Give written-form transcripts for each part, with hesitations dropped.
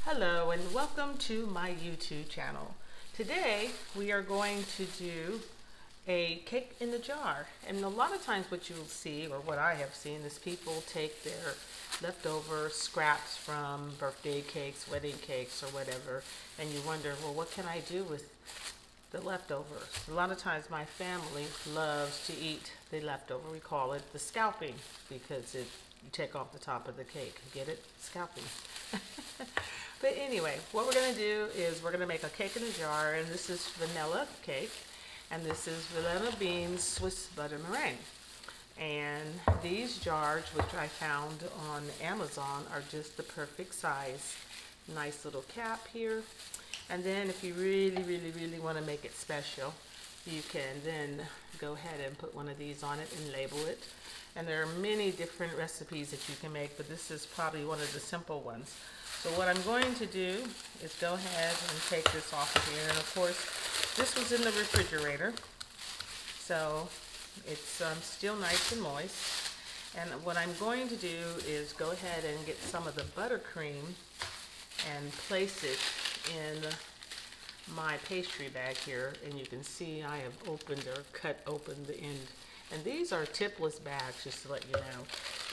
Hello and welcome to my YouTube channel. Today we are going to do a cake in the jar, and a lot of times what you'll see, or what I have seen, is people take their leftover scraps from birthday cakes, wedding cakes, or whatever, and you wonder, well, what can I do with the leftovers? A lot of times my family loves to eat the leftover. We call it the scalping because you take off the top of the cake. Get it? Scalping. But anyway, what we're going to do is we're going to make a cake in a jar, and this is vanilla cake, and this is vanilla beans Swiss butter meringue. And these jars, which I found on Amazon, are just the perfect size. Nice little cap here. And then if you really want to make it special, you can then go ahead and put one of these on it and label it. And there are many different recipes that you can make, but this is probably one of the simple ones. So what I'm going to do is go ahead and take this off of here. And of course, this was in the refrigerator, so it's still nice and moist. And what I'm going to do is go ahead and get some of the buttercream and place it in my pastry bag here. And you can see I have opened or cut open the end. And these are tipless bags, just to let you know.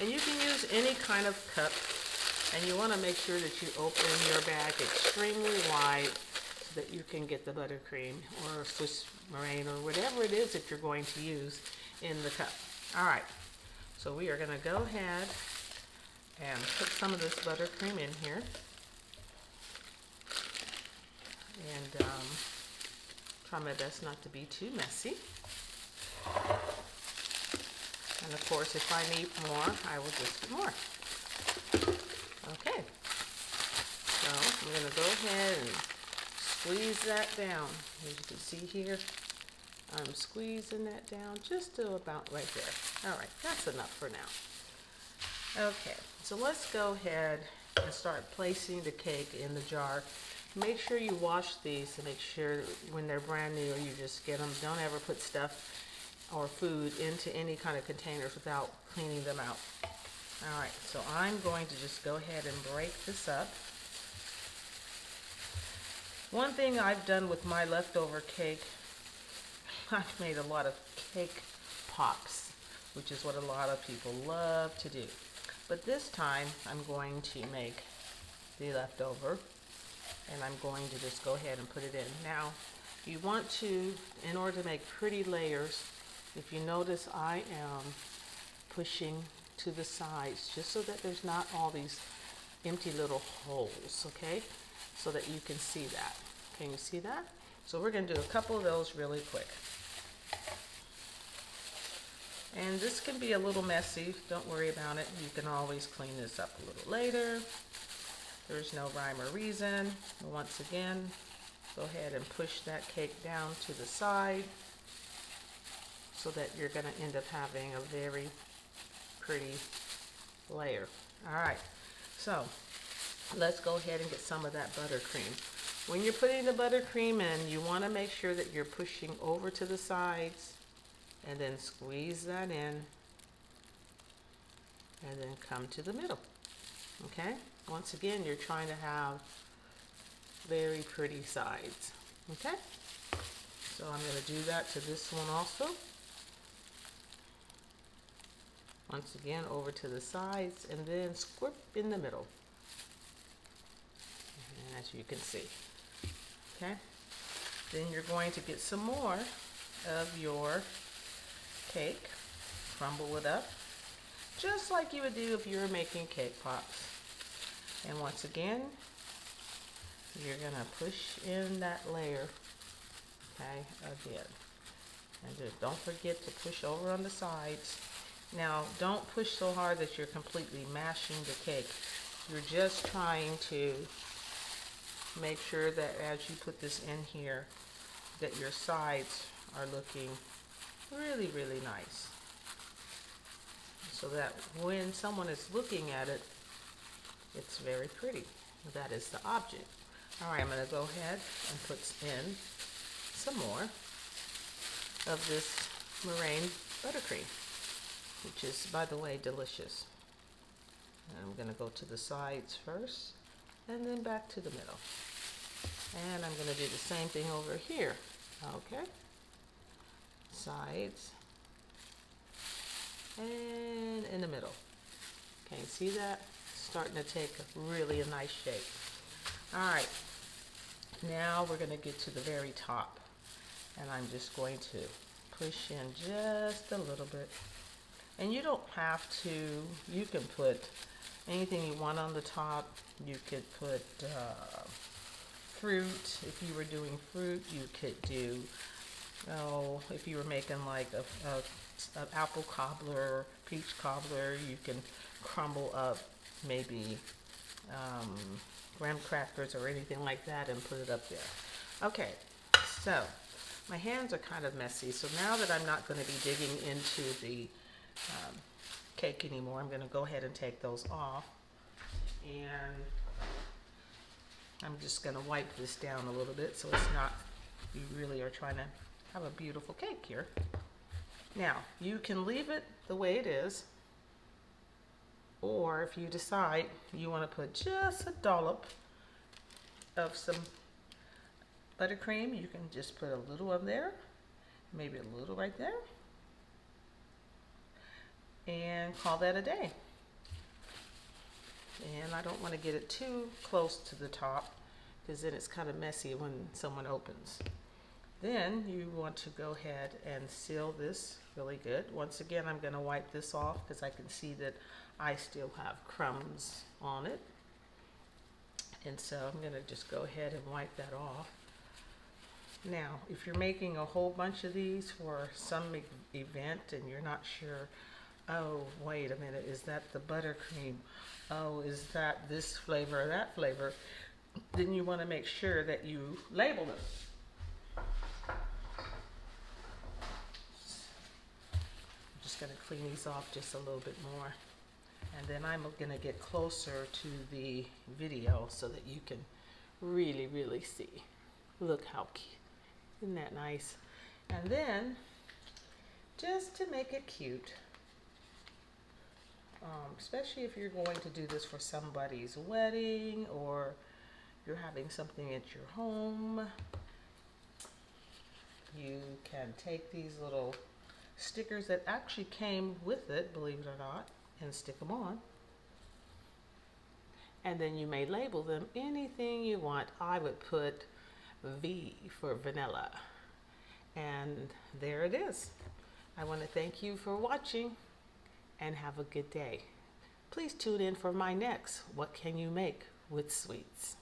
And you can use any kind of cup. And you want to make sure that you open your bag extremely wide so that you can get the buttercream or Swiss meringue or whatever it is that you're going to use in the cup. All right, so we are going to go ahead and put some of this buttercream in here. And try my best not to be too messy. And of course, if I need more, I will just put more. Okay, so I'm going to go ahead and squeeze that down. As you can see here, I'm squeezing that down just to about right there. All right, that's enough for now. Okay, so let's go ahead and start placing the cake in the jar. Make sure you wash these to make sure when they're brand new you just get them. Don't ever put stuff or food into any kind of containers without cleaning them out. All right, so I'm going to just go ahead and break this up. One thing I've done with my leftover cake, I've made a lot of cake pops, which is what a lot of people love to do. But this time, I'm going to make the leftover, and I'm going to just go ahead and put it in. Now, you want to, in order to make pretty layers, if you notice, I am pushing to the sides just so that there's not all these empty little holes, okay? So that you can see that. Can you see that? So we're going to do a couple of those really quick. And this can be a little messy. Don't worry about it. You can always clean this up a little later. There's no rhyme or reason. Once again, go ahead and push that cake down to the side so that you're going to end up having a very pretty layer. All right, so let's go ahead and get some of that buttercream. When you're putting the buttercream in, you want to make sure that you're pushing over to the sides and then squeeze that in and then come to the middle. Okay, once again, you're trying to have very pretty sides. Okay, so I'm going to do that to this one also. Once again, over to the sides and then squirp in the middle. And as you can see. Okay. Then you're going to get some more of your cake. Crumble it up. Just like you would do if you were making cake pops. And once again, you're going to push in that layer. Okay, again. And just don't forget to push over on the sides. Now, don't push so hard that you're completely mashing the cake. You're just trying to make sure that as you put this in here, that your sides are looking really nice. So that when someone is looking at it, it's very pretty. That is the object. All right, I'm going to go ahead and put in some more of this meringue buttercream, which is, by the way, delicious. And I'm going to go to the sides first and then back to the middle. And I'm going to do the same thing over here. Okay, sides, and in the middle. Can you see that? Starting to take really a nice shape. All right, now we're going to get to the very top, and I'm just going to push in just a little bit. And you don't have to, you can put anything you want on the top. You could put fruit. If you were doing fruit, you could do, oh, if you were making like an apple cobbler, peach cobbler, you can crumble up maybe graham crackers or anything like that and put it up there. Okay, so my hands are kind of messy. So now that I'm not going to be digging into the cake anymore, I'm going to go ahead and take those off. And I'm just going to wipe this down a little bit so it's not, you really are trying to have a beautiful cake here. Now, you can leave it the way it is, or if you decide you want to put just a dollop of some buttercream, you can just put a little of there, maybe a little right there, and call that a day. And I don't want to get it too close to the top because then it's kind of messy when someone opens. Then you want to go ahead and seal this really good. Once again, I'm going to wipe this off because I can see that I still have crumbs on it. And so I'm going to just go ahead and wipe that off. Now, if you're making a whole bunch of these for some event and you're not sure, oh, wait a minute, is that the buttercream? Oh, is that this flavor or that flavor? Then you want to make sure that you label them. I'm just going to clean these off just a little bit more. And then I'm going to get closer to the video so that you can really, really see. Look how cute. Isn't that nice? And then, just to make it cute, especially if you're going to do this for somebody's wedding or you're having something at your home, you can take these little stickers that actually came with it, believe it or not, and stick them on. And then you may label them anything you want. I would put V for vanilla. And there it is. I want to thank you for watching and have a good day. Please tune in for my next What Can You Make with Sweets?